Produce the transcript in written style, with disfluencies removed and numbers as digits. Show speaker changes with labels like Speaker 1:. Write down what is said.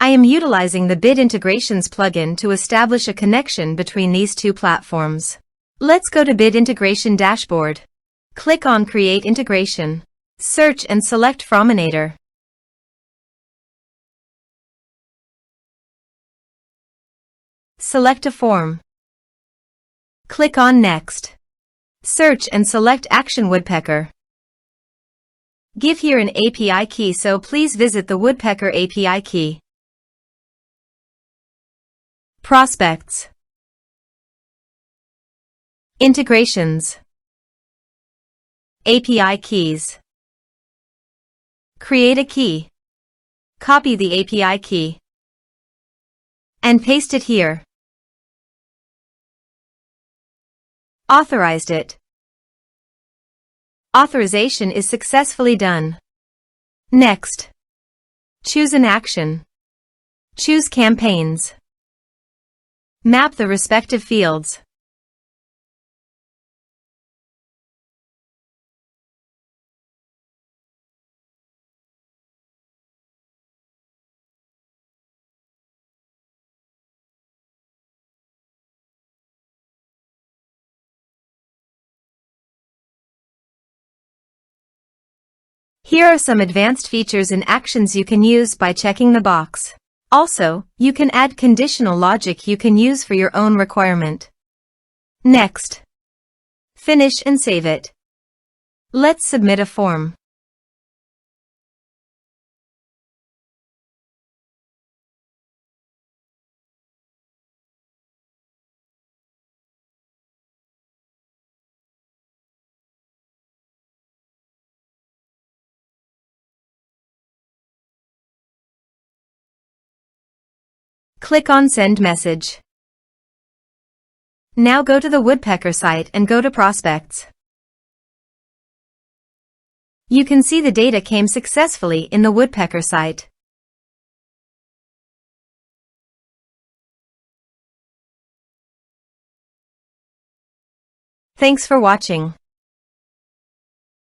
Speaker 1: I am utilizing the Bid Integrations plugin to establish a connection between these two platforms. Let's go to Bid Integration Dashboard. Click on Create Integration. Search and select Forminator. Select a form. Click on Next. Search and select Action Woodpecker. Give here an API key, so please visit the Woodpecker API key. Prospects. Integrations. API keys. Create a key. Copy the API key and paste it here. Authorized it. Authorization is successfully done. Next. Choose an action. Choose campaigns. Map the respective fields. Here are some advanced features and actions you can use by checking the box. Also, you can add conditional logic you can use for your own requirement. Next. Finish and save it. Let's submit a form. Click on Send Message. Now go to the Woodpecker site and go to Prospects. You can see the data came successfully in the Woodpecker site. Thanks for watching.